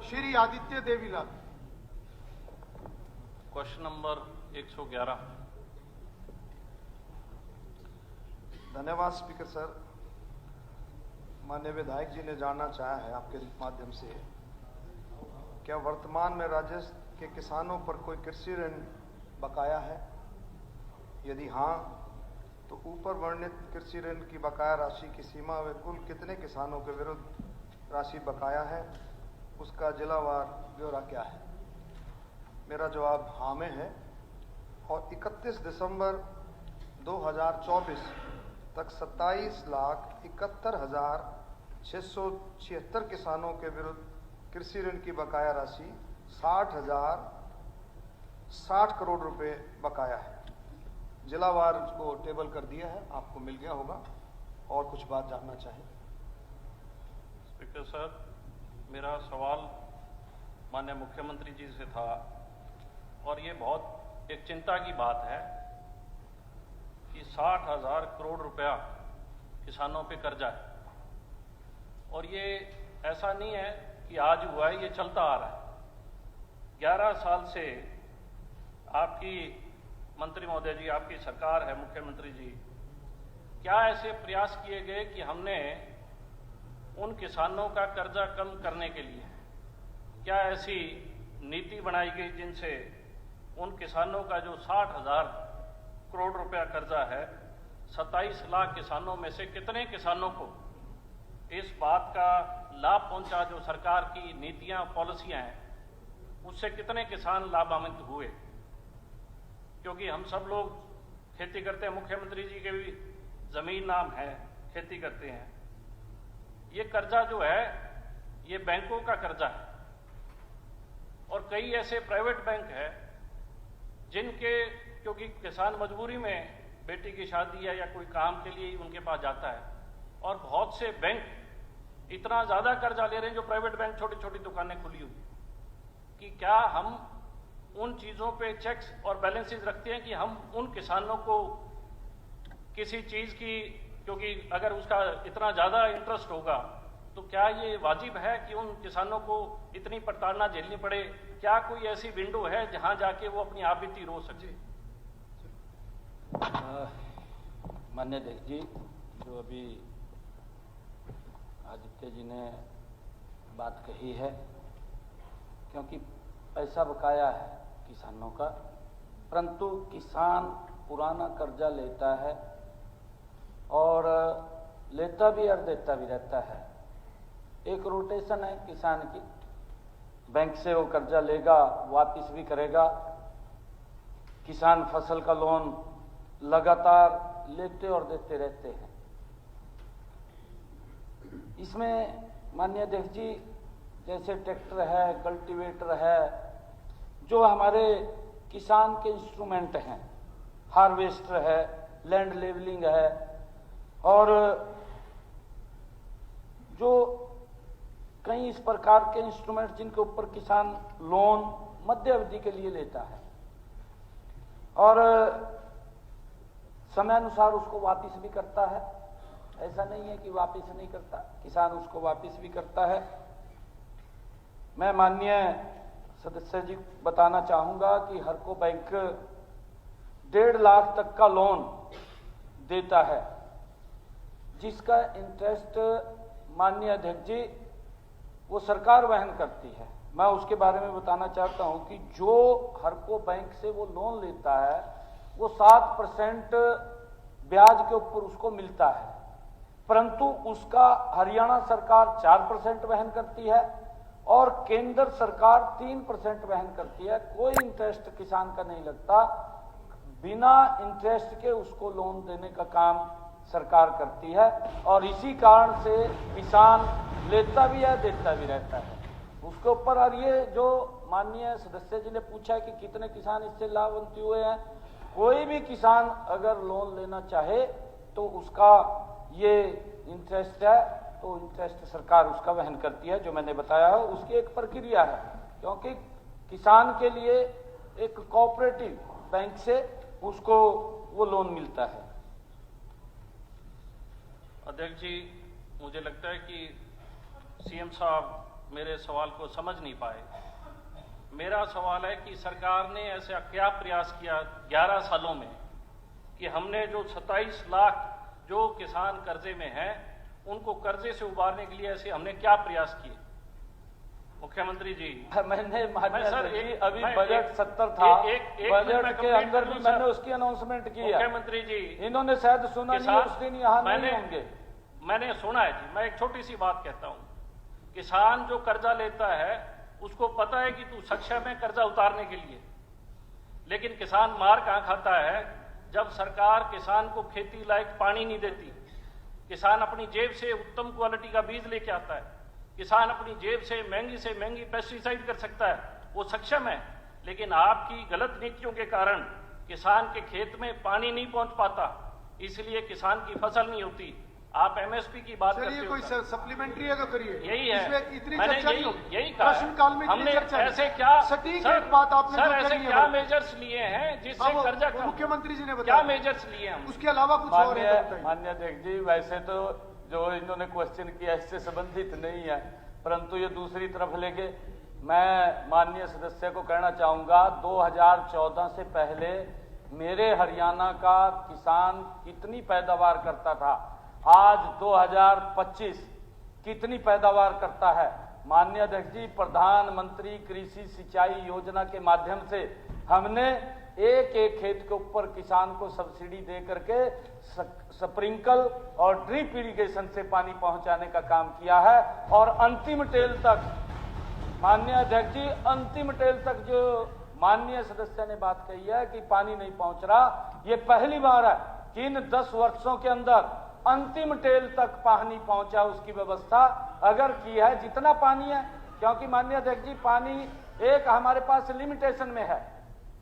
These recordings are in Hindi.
श्री आदित्य देवीलाल। Question number 111। धन्यवाद स्पीकर सर। माननीय विधायक जी ने जानना चाहा है आपके माध्यम से, क्या वर्तमान में राज्य के किसानों पर कोई कृषि ऋण बकाया है? यदि हाँ, तो ऊपर वर्णित कृषि ऋण की बकाया राशि की सीमा व कुल कितने किसानों के विरुद्ध राशि बकाया है, उसका जिलावार ब्यौरा क्या है? मेरा जवाब हाँ में है और 31 दिसंबर 2024 तक 27,71,676 किसानों के विरुद्ध कृषि ऋण की बकाया राशि 60 करोड़ रुपए बकाया है। जिलावार को टेबल कर दिया है, आपको मिल गया होगा। और कुछ बात जानना चाहें? स्पीकर सर, मेरा सवाल माननीय मुख्यमंत्री जी से था और ये बहुत एक चिंता की बात है कि 60,000 करोड़ रुपया किसानों पे कर्जा है और ये ऐसा नहीं है कि आज हुआ है, ये चलता आ रहा है। 11 साल से आपकी मंत्री महोदय जी, आपकी सरकार है, मुख्यमंत्री जी, क्या ऐसे प्रयास किए गए कि हमने उन किसानों का कर्जा कम करने के लिए क्या ऐसी नीति बनाई गई जिनसे उन किसानों का जो 60,000 करोड़ रुपया कर्जा है, 27 लाख किसानों में से कितने किसानों को इस बात का लाभ पहुंचा, जो सरकार की नीतियां पॉलिसियां हैं उससे कितने किसान लाभान्वित हुए? क्योंकि हम सब लोग खेती करते हैं, मुख्यमंत्री जी के भी जमीन नाम है, खेती करते हैं। ये कर्जा जो है ये बैंकों का कर्जा है और कई ऐसे प्राइवेट बैंक है जिनके, क्योंकि किसान मजबूरी में बेटी की शादी है या कोई काम के लिए उनके पास जाता है, और बहुत से बैंक इतना ज्यादा कर्जा ले रहे हैं, जो प्राइवेट बैंक छोटी छोटी दुकानें खुली हुई, कि क्या हम उन चीजों पे चेक्स और बैलेंसेस रखते हैं कि हम उन किसानों को किसी चीज की, क्योंकि अगर उसका इतना ज्यादा इंटरेस्ट होगा तो क्या ये वाजिब है कि उन किसानों को इतनी प्रताड़ना झेलनी पड़े? क्या कोई ऐसी विंडो है जहां जाके वो अपनी आपबीती रो सके? माननीय अध्यक्ष जी, जो अभी आदित्य जी ने बात कही है, क्योंकि पैसा बकाया है किसानों का, परंतु किसान पुराना कर्जा लेता है और लेता भी और देता भी रहता है। एक रोटेशन है किसान की, बैंक से वो कर्जा लेगा, वापस भी करेगा। किसान फसल का लोन लगातार लेते और देते रहते हैं। इसमें माननीय अध्यक्ष जी, जैसे ट्रैक्टर है, कल्टीवेटर है, जो हमारे किसान के इंस्ट्रूमेंट हैं, हार्वेस्टर है, लैंड लेवलिंग है, और जो कई इस प्रकार के इंस्ट्रूमेंट जिनके ऊपर किसान लोन मध्य अवधि के लिए लेता है और समय अनुसार उसको वापस भी करता है। ऐसा नहीं है कि वापस नहीं करता, किसान उसको वापस भी करता है। मैं माननीय सदस्य जी बताना चाहूंगा कि हर को बैंक 1.5 लाख तक का लोन देता है, जिसका इंटरेस्ट माननीय अध्यक्ष जी वो सरकार वहन करती है। मैं उसके बारे में बताना चाहता हूं कि जो हर को बैंक से वो लोन लेता है वो 7% ब्याज के ऊपर उसको मिलता है, परंतु उसका हरियाणा सरकार 4% वहन करती है और केंद्र सरकार 3% वहन करती है। कोई इंटरेस्ट किसान का नहीं लगता, बिना इंटरेस्ट के उसको लोन देने का काम सरकार करती है और इसी कारण से किसान लेता भी है, देता भी रहता है उसके ऊपर। और ये जो माननीय सदस्य जी ने पूछा कि कितने किसान इससे लाभान्वित हुए हैं, कोई भी किसान अगर लोन लेना चाहे तो उसका ये इंटरेस्ट है, तो इंटरेस्ट सरकार उसका वहन करती है। जो मैंने बताया है उसकी एक प्रक्रिया है, क्योंकि किसान के लिए एक कोऑपरेटिव बैंक से उसको वो लोन मिलता है। अध्यक्ष जी, मुझे लगता है कि सीएम साहब मेरे सवाल को समझ नहीं पाए। मेरा सवाल है कि सरकार ने ऐसा क्या प्रयास किया 11 सालों में कि हमने जो 27 लाख जो किसान कर्जे में हैं उनको कर्जे से उबारने के लिए ऐसे हमने क्या प्रयास किए? मुख्यमंत्री जी, मैंने मान्य सर, जी, एक- अभी मैं- बजट एक- 70 था, एक मिनट बजट मैं के कंप्लीट अंदर कर भी लूं, मैंने सर। उसकी अनाउंसमेंट की है। मुख्यमंत्री जी, इन्होंने शायद सुना नहीं है, किसान- उस दिन यहाँ नहीं मैंने- होंगे। मैंने सुना है जी। मैं एक छोटी सी बात कहता हूं। किसान जो कर्जा लेता है उसको पता है कि तू सक्षम है कर्जा उतारने के लिए, लेकिन किसान मार कहां खाता है जब सरकार किसान को खेती लायक पानी नहीं देती। किसान अपनी जेब से उत्तम क्वालिटी का बीज लेके आता है, किसान अपनी जेब से महंगी पेस्टिसाइड कर सकता है, वो सक्षम है। लेकिन आपकी गलत नीतियों के कारण किसान के खेत में पानी नहीं पहुंच पाता, इसलिए किसान की फसल नहीं होती। आप एमएसपी की बात करते चलिए हो कोई सर। सप्लीमेंट्री है तो करिए। यही है, इसमें इतनी मैंने चर्चा नहीं होगी। यही कहा है। प्रश्नकाल में इतनी हमने चर्चा नहीं। ऐसे क्या सटीक सर, एक बात आपने सर जो ऐसे करी है क्या वो- मेजर्स लिए हैं जिससे अब कर्जा वो कम? मुख्यमंत्री जी ने क्या बताया। मेजर्स लिए हैं? उसके अलावा कुछ और है तो मान्य बताइए। मान्य अध्यक्ष जी, वैसे तो जो इन्होंने क्वेश्चन किया इससे संबंधित नहीं है, परंतु ये दूसरी तरफ लेके मैं माननीय सदस्य को कहना चाहूंगा 2014 से पहले मेरे हरियाणा का किसान कितनी पैदावार करता था, आज 2025 कितनी पैदावार करता है। माननीय अध्यक्ष जी, प्रधानमंत्री कृषि सिंचाई योजना के माध्यम से हमने एक एक खेत के ऊपर किसान को सब्सिडी दे करके स्प्रिंकल और ड्रिप इरिगेशन से पानी पहुंचाने का काम किया है। और अंतिम टेल तक, माननीय अध्यक्ष जी, अंतिम टेल तक जो माननीय सदस्य ने बात कही है कि पानी नहीं पहुंच रहा, ये पहली बार है कि इन 10 वर्षों के अंदर अंतिम टेल तक पानी पहुंचा, उसकी व्यवस्था अगर की है जितना पानी है। क्योंकि माननीय अध्यक्ष जी, पानी एक हमारे पास लिमिटेशन में है,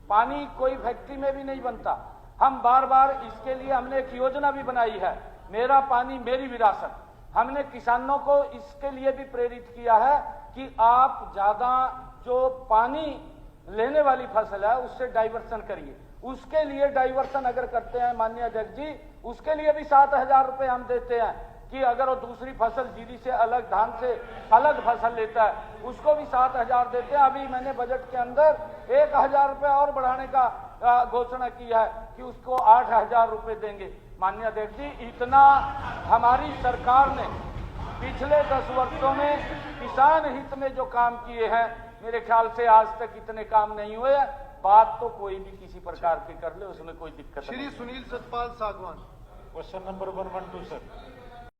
पानी कोई फैक्ट्री में भी नहीं बनता। हम बार बार इसके लिए हमने एक योजना भी बनाई है, मेरा पानी मेरी विरासत। हमने किसानों को इसके लिए भी प्रेरित किया है कि आप ज्यादा जो पानी लेने वाली फसल है उससे डाइवर्सन करिए। उसके लिए डाइवर्सन अगर करते हैं माननीय अध्यक्ष जी, उसके लिए भी 7,000 रुपए हम देते हैं कि अगर वो दूसरी फसल जीरी से अलग, धान से अलग फसल लेता है उसको भी 7,000 देते हैं। अभी मैंने बजट के अंदर 1,000 रुपए और बढ़ाने का घोषणा की है कि उसको 8,000 रुपए देंगे। माननीय अध्यक्ष जी, इतना हमारी सरकार ने पिछले 10 वर्षों में किसान हित में जो काम किए हैं, मेरे ख्याल से आज तक इतने काम नहीं हुए। बात तो कोई भी किसी प्रकार की कर ले, उसमें कोई दिक्कत नहीं। श्री सुनील सतपाल सागवान। Question number 112 sir.